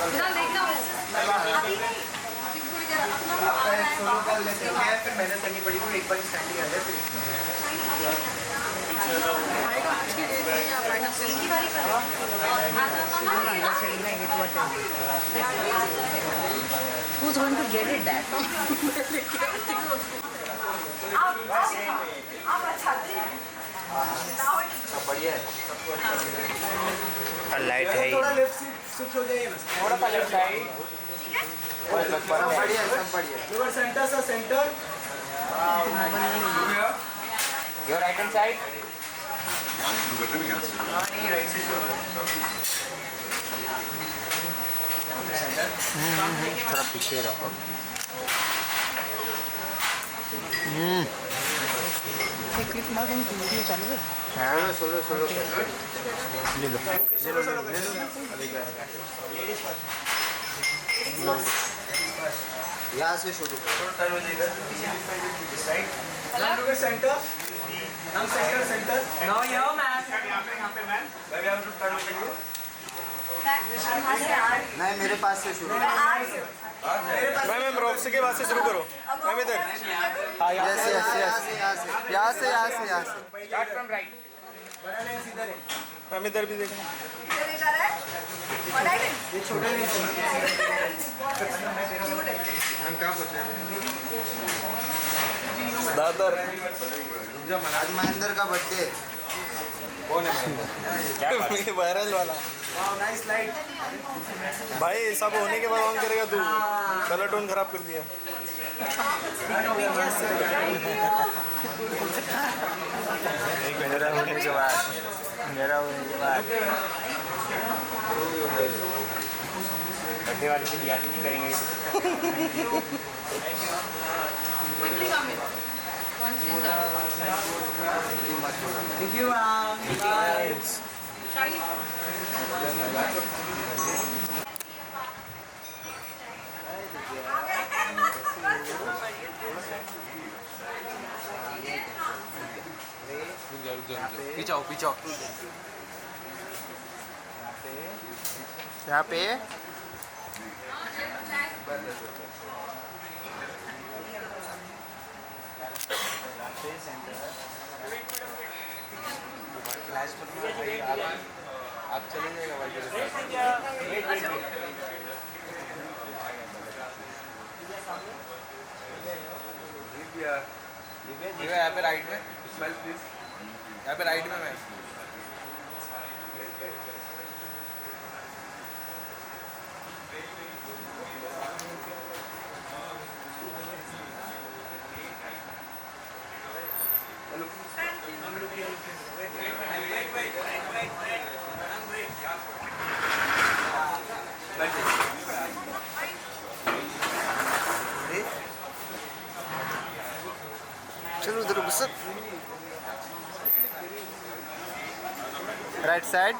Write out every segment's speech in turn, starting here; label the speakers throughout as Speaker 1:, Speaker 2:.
Speaker 1: अभी नहीं, अभी थोड़ी देर अपना वो आ रहा है
Speaker 2: सोलो कर लेते हैं, फिर मेहनत करनी पड़ेगी, एक बार स्टैंडिंग आ जाए फिर
Speaker 1: इनकी बारी कर
Speaker 3: Who's going to get it that?
Speaker 1: आप अच्छा
Speaker 2: सब बढ़िया है।
Speaker 4: लाइट है
Speaker 2: थोड़ा लेफ्ट शिफ्ट हो जाइए ना, थोड़ा सा लेफ्ट साइड। सब बढ़िया है, सब बढ़िया। योर सेंटर सा centre. Your right hand side. नहीं राइट से
Speaker 4: थोड़ा पीछे रखो।
Speaker 3: क्लिक मार दूँ वीडियो चालू है।
Speaker 4: हाँ
Speaker 2: सोलो सोलो
Speaker 4: ले लो
Speaker 2: यहाँ से शुरू करो। सेंटर हम सेंटर सेंटर नो यो मैम यहाँ पे मैम मैं आप टर्न करिए। नहीं मेरे पास से शुरू
Speaker 4: मैम रॉक्स के बाद से शुरू करो। मैम इधर
Speaker 2: यहाँ से यहाँ से स्टार्ट फ्रॉम राइट। बड़ा लाइन सीधा है।
Speaker 4: मैम इधर भी देखना।
Speaker 2: ये छोटे नहीं हम क्या पूछ रहे हैं?
Speaker 4: दादर
Speaker 2: आज महेंद्र का बर्थडे। कौन है
Speaker 4: वायरल वाला
Speaker 2: नाइस लाइट।
Speaker 4: भाई सब होने के बाद ऑन करेगा तू। कलर टोन खराब कर दिया।
Speaker 2: एक मेरा होने के बाद मेरा होने के बाद बर्थडे वाले की याद नहीं करेंगे। Thank you ma'am.
Speaker 4: पीछाओ पीछाओ यहाँ पे
Speaker 2: आप चले जाएगा भाई। यहाँ पे राइट में यहाँ पे राइट में मैं
Speaker 4: चलो उधर घुस। राइट साइड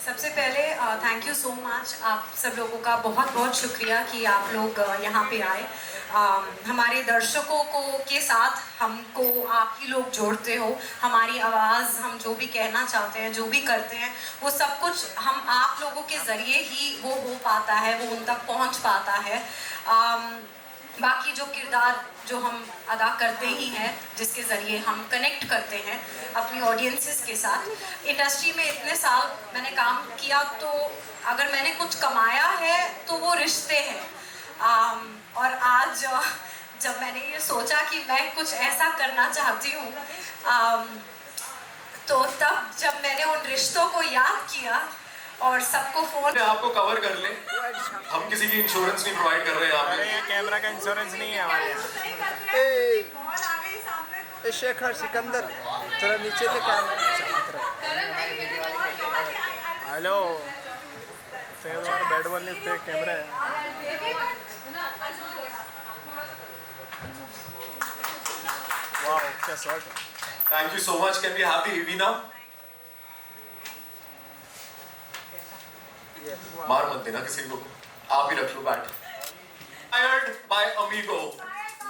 Speaker 1: सबसे पहले थैंक यू सो मच। आप सब लोगों का बहुत बहुत शुक्रिया कि आप लोग यहाँ पे आए। हमारे दर्शकों को के साथ हमको आप ही लोग जोड़ते हो। हमारी आवाज़, हम जो भी कहना चाहते हैं, जो भी करते हैं, वो सब कुछ हम आप लोगों के ज़रिए ही वो हो पाता है, वो उन तक पहुँच पाता है। बाकी जो किरदार जो हम अदा करते ही हैं, जिसके ज़रिए हम कनेक्ट करते हैं अपनी ऑडियंसेस के साथ। इंडस्ट्री में इतने साल मैंने काम किया, तो अगर मैंने कुछ कमाया है तो वो रिश्ते हैं। और आज जब मैंने ये सोचा कि मैं कुछ ऐसा करना चाहती हूँ, तो तब जब मैंने उन रिश्तों को याद किया और सबको फोन
Speaker 5: आपको कवर कर ले। हम किसी की इंश्योरेंस नहीं प्रोवाइड कर रहे हैं यहाँ पे।
Speaker 4: कैमरा का इंश्योरेंस नहीं है हमारे यहाँ।
Speaker 2: शेखर सिकंदर थोड़ा नीचे से कैमरा।
Speaker 4: हेलो बेड वाले पे कैमरा है। वाह क्या shot.
Speaker 5: Thank you so much. Can we have the EV now? मार मत देना किसी को। आप ही रख लो बैट. Inspired by Amigo.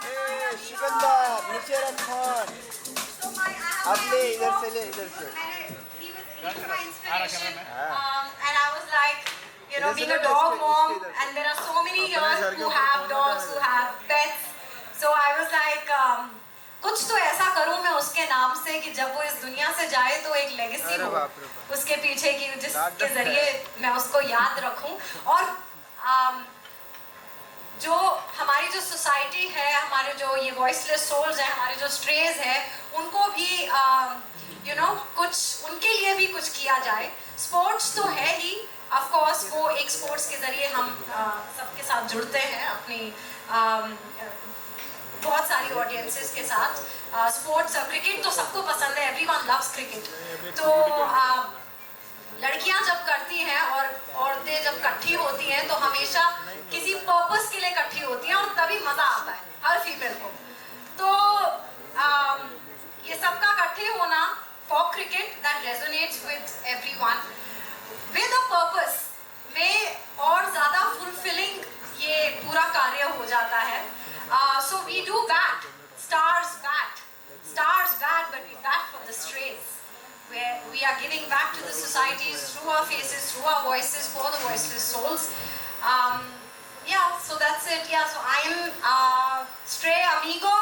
Speaker 2: ए सिकंदर नीचे रख फोन. अब ले इधर से ले इधर से.
Speaker 1: He's my inspiration. And I was like, you know, being a dog mom, and there are so many here who have dogs, who have pets. So I was like, कुछ तो ऐसा करूं मैं उसके नाम से कि जब वो इस दुनिया से जाए तो एक लेगेसी हो उसके पीछे की, जिसके जरिए मैं उसको याद रखूं. और जो हमारी जो सोसाइटी है, हमारे जो ये वॉइसलेस सोल्स हैं, हमारे जो स्ट्रेज हैं, उनको भी यू नो कुछ उनके लिए भी कुछ किया जाए. स्पोर्ट्स तो है ही, ऑफ कोर्स वो एक स्पोर्ट्स के जरिए हम सबके साथ जुड़ते हैं, अपनी बहुत सारी ऑडियंसेस के साथ. स्पोर्ट्स क्रिकेट तो सबको पसंद है, एवरीवन लव्स क्रिकेट. तो लड़कियां जब करती हैं और औरतें जब इकट्ठी होती हैं तो हमेशा किसी पर्पस के लिए इकट्ठी होती हैं, और तभी मजा आता है हर फीमेल को. तो ये सबका इकट्ठे होना for cricket that resonates with everyone with a purpose में और ज्यादा फुलफिलिंग ये पूरा कार्य हो जाता है. So we do bat, stars bat, but we bat for the strays, where we are giving back to the societies through our faces, through our voices, for the voiceless souls. Yeah, so that's it. Yeah, so I am Stray Amigo.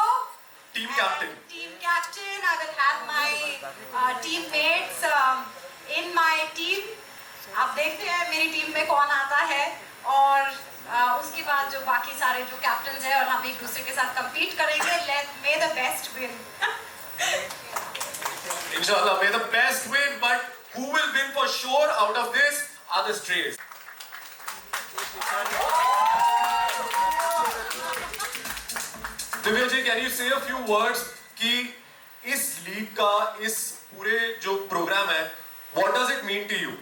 Speaker 5: Team captain.
Speaker 1: Team captain. I will have my teammates in my team. आप देखते हैं मेरी team में कौन आता है, और उसके बाद जो बाकी सारे जो कैप्टन्स हैं, और हम एक दूसरे के साथ compete करेंगे. May the best win.
Speaker 5: Inshallah, may the best win. But who will win for sure out of this are the strays. Divya ji, can you say a few words कि इस लीग का, इस पूरे जो प्रोग्राम है, what does it mean to you?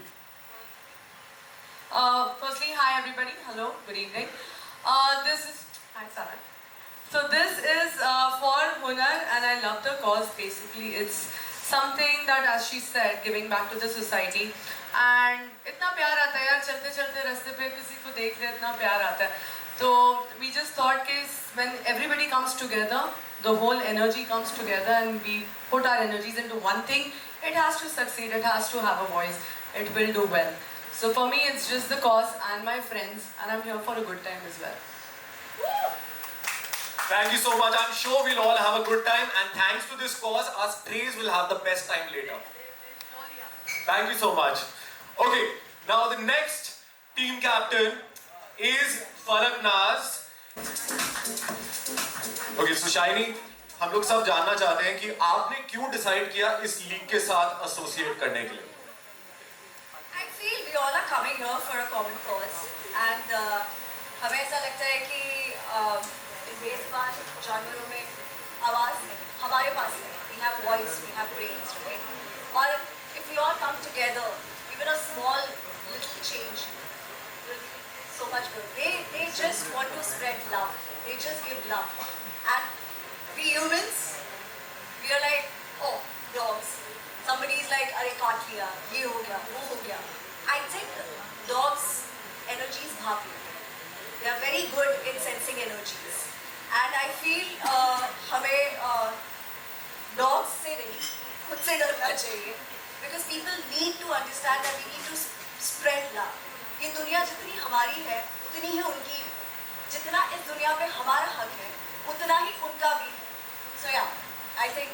Speaker 6: Firstly, hi everybody. Hello, good evening. This is hi Sarah. So this is for Hunar, and I love the cause. Basically, it's something that, as she said, giving back to the society. And इतना प्यार आता है यार, चलते चलते रास्ते पे किसी को देख ले इतना प्यार आता है. So we just thought कि when everybody comes together, the whole energy comes together, and we put our energies into one thing, it has to succeed. It has to have a voice. It will do well. So for me, it's just the cause and my friends, and I'm here for a good time as well.
Speaker 5: Thank you so much. I'm sure we'll all have a good time, and thanks to this cause, our strays will have the best time later. Thank you so much. Okay, now the next team captain is Falak Naz. Okay, so Shiny, हम लोग सब जानना चाहते हैं कि आपने क्यों decide किया इस लीग के साथ एसोसिएट करने के लिए?
Speaker 7: I feel we all are coming here for a common cause, and हमें ऐसा लगता है कि इस बेज़बान जानवरों में आवाज़ हमारे पास है. We have voice, we have brains, right? और if we all come together, even a small little change will be so much good. They just want to spread love. They just give love. And we humans, we are like, oh, dogs. Somebody is like, अरे काट लिया, ये हो गया, वो हो गया. I think dogs' energies भाप लेते हैं. They are very good in sensing energies. And I feel हमें dogs से नहीं, खुद से डरना चाहिए. Because people need to understand that we need to spread love. ये दुनिया जितनी हमारी है, उतनी ही उनकी. जितना इस दुनिया में हमारा हक है, उतना ही उनका भी. So yeah, I think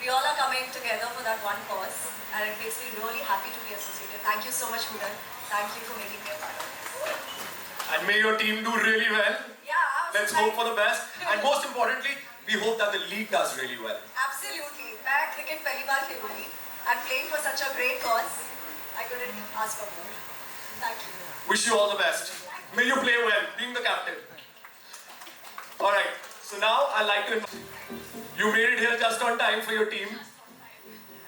Speaker 7: we all are coming together for that one cause, and it makes me really happy to be associated. Thank you so much, Hudan. Thank you for making me a part of this.
Speaker 5: And may your team do really well.
Speaker 7: Yeah,
Speaker 5: Let's hope for the best. And most importantly, we hope that the league does really well.
Speaker 7: absolutely. मैं cricket पहली बार खेलूंगी. I'm playing for such a great cause. I couldn't ask for more. Thank you.
Speaker 5: Wish you all the best. May you play well, being the captain. All right. So now I'd like to invite. You made it here just on time for your team,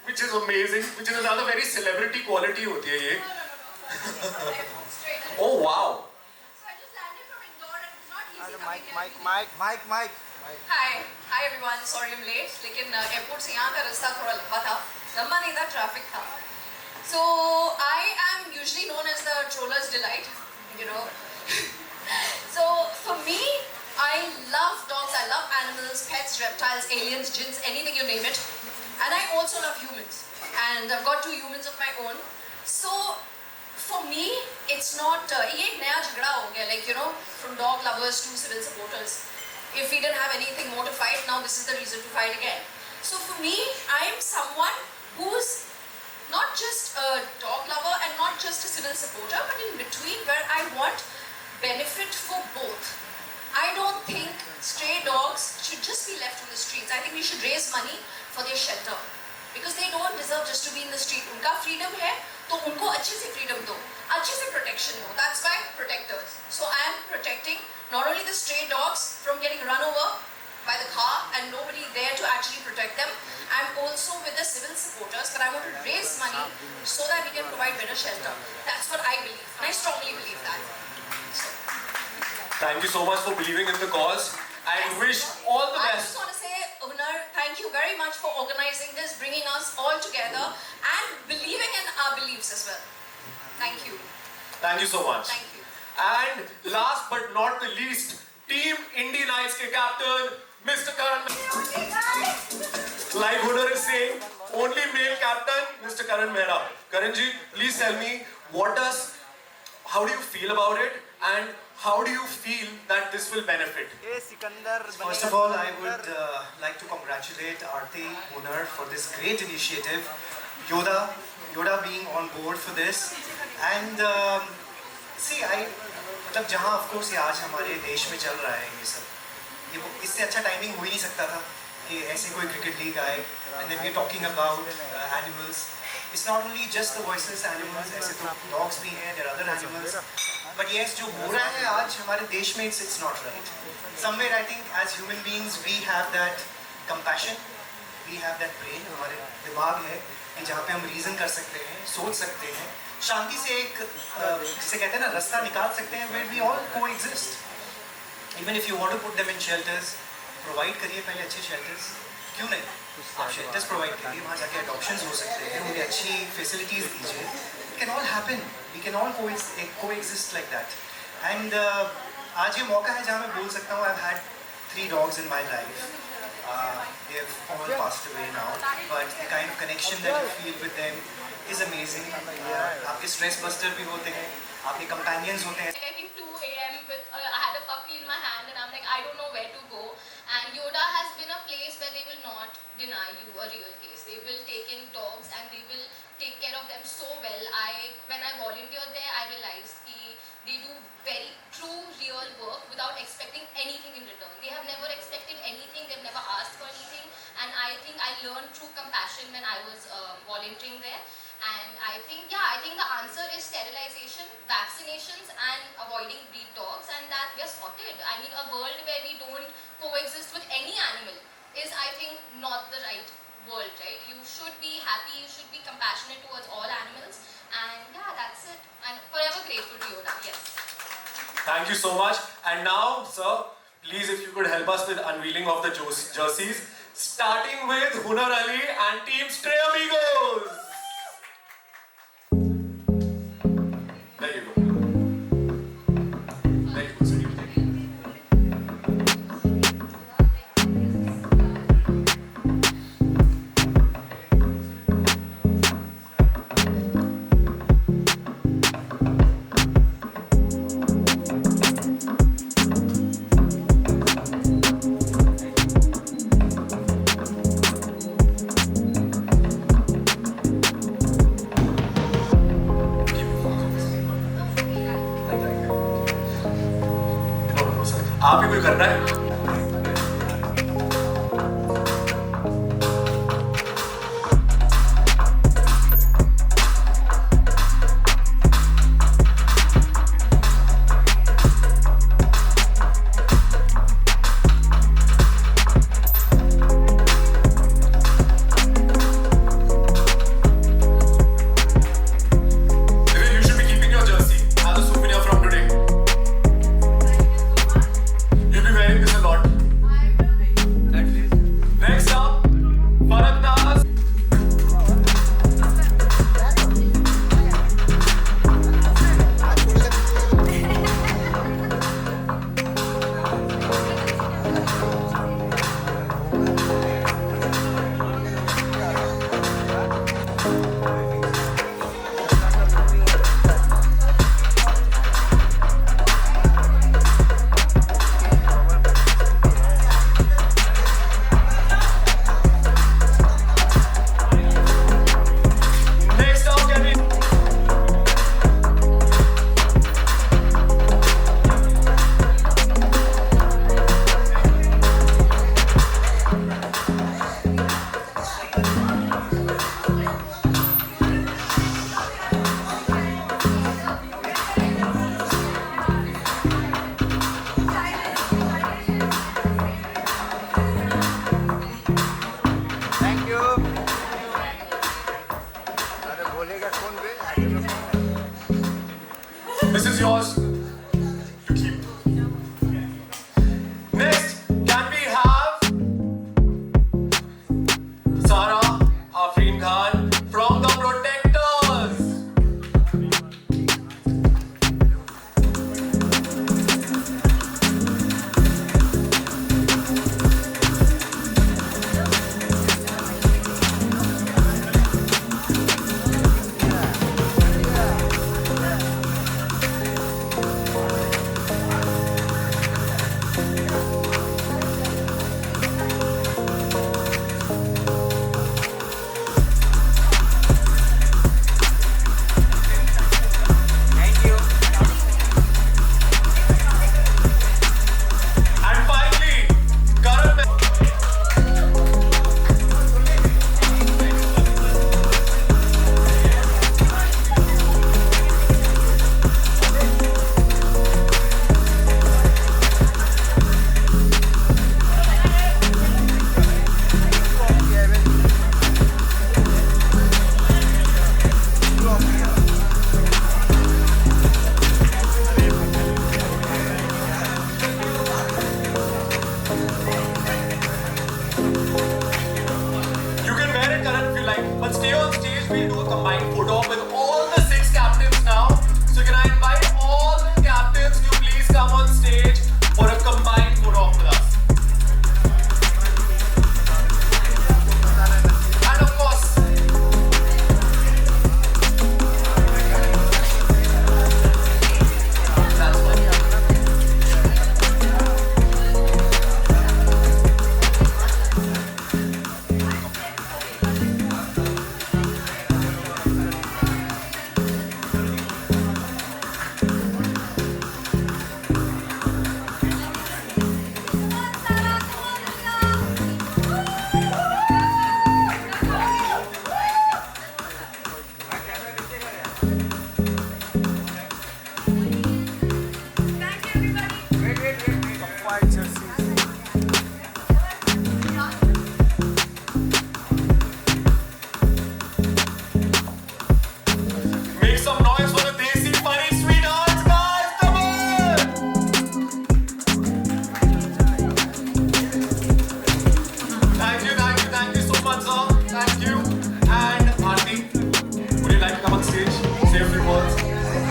Speaker 5: which is amazing. Which is another very celebrity quality होती है ये. Oh wow.
Speaker 7: So I just landed from Indore, and it's not easy coming
Speaker 2: mike
Speaker 7: Hi everyone. Sorry I'm late. लेकिन airport से यहाँ का रास्ता थोड़ा लंबा था. लंबा नहीं था, ट्रैफिक था. So I am usually known as the troller's delight. You know, So for me, I love dogs, I love animals, pets, reptiles, aliens, jinns, anything you name it. And I also love humans. And I've got 2 humans of my own. So for me, it's not, ये एक नया झगड़ा हो गया, like, you know, from dog lovers to civil supporters. If we didn't have anything more to fight, now this is the reason to fight again. So for me, I'm someone who's not just a dog lover and not just a civil supporter, but in between, where I want benefit for both. I don't think stray dogs should just be left on the streets. I think we should raise money for their shelter. Because they don't deserve just to be in the street. उनका freedom है, तो उनको अच्छे से freedom दो, अच्छे से protection दो. That's why protectors. So I am protecting not only the stray dogs from getting run over by the car and nobody there to actually protect them. I'm also with the civil supporters, but I want to raise money so that we can provide better shelter. That's what I believe, and I strongly believe that. So,
Speaker 5: Thank you so much for believing in the cause. I wish all the
Speaker 7: I
Speaker 5: best.
Speaker 7: just want to say, Hunar, thank you very much for organizing this, bringing us all together, and believing in our beliefs as well. Thank you.
Speaker 5: Thank you so much.
Speaker 7: Thank you.
Speaker 5: And last but not the least, Team Indy Knights के captain, Mr. Karan. Like Hunar is saying, only male captain, Mr. Karan Mehra. Karan ji, please tell me, how do you feel about it, and how do you feel that this will benefit?
Speaker 2: ये Sikandar
Speaker 8: First of all, I would like to congratulate Aarti, Hunar for this great initiative. Yoda being on board for this. And see, मतलब जहाँ of course ये आज हमारे देश में चल रहा है ये सब, ये इससे अच्छा टाइमिंग हो ही नहीं सकता था कि ऐसे कोई क्रिकेट लीग आए. And then we're talking about animals. It's not only just the voiceless animals, ऐसे तो dogs भी हैं, there are other animals. But yes, जो हो रहा है आज हमारे देश में, it's not right. Somewhere I think as human beings we have that compassion, we have that brain, हमारे दिमाग है कि जहाँ पे हम reason कर सकते हैं, सोच सकते हैं, शांति से एक जिसे कहते हैं ना रास्ता निकाल सकते हैं, where we all coexist. Even if you want to put them in shelters, provide करिए पहले अच्छे shelters, क्यों नहीं? आप shelters provide करिए, वहाँ जाके adoptions हो सकते हैं, उन्हें अच्छी facilities दीजिए. It can all happen. We can all coexist like that. And आज ये मौका है जहाँ मैं बोल सकता हूँ, I've had 3 dogs in my life. They've all passed away now, but the kind of connection that you feel with them is amazing. आपके stress buster भी होते हैं, आपके companions होते हैं.
Speaker 7: I think 2 a.m. I had a puppy in my hand and I'm like, I don't know where to go. And Yoda has been a place where they will not deny you a real case. They will take in dogs and they will take care of them so well. When I volunteered there, I realized that they do very true, real work without expecting anything in return. They have never expected anything. They've never asked for anything. And I think I learned true compassion when I was volunteering there. And I think the answer is sterilization, vaccinations, and avoiding breed dogs, and that we are sorted. I mean, a world where we don't coexist with any animal is, I think, not the right world, right? You should be happy, you should be compassionate towards all animals, and yeah, that's it. I'm forever grateful to Yoda, yes.
Speaker 5: Thank you so much. And now, sir, please, if you could help us with unveiling of the jerseys, starting with Hunar Ali and Team Stray Amigos. There you go. There you go, sir. You take it. आप ही कोई करना है? You should be keeping your jersey as a souvenir from today. You'll be wearing this a lot. this is yours.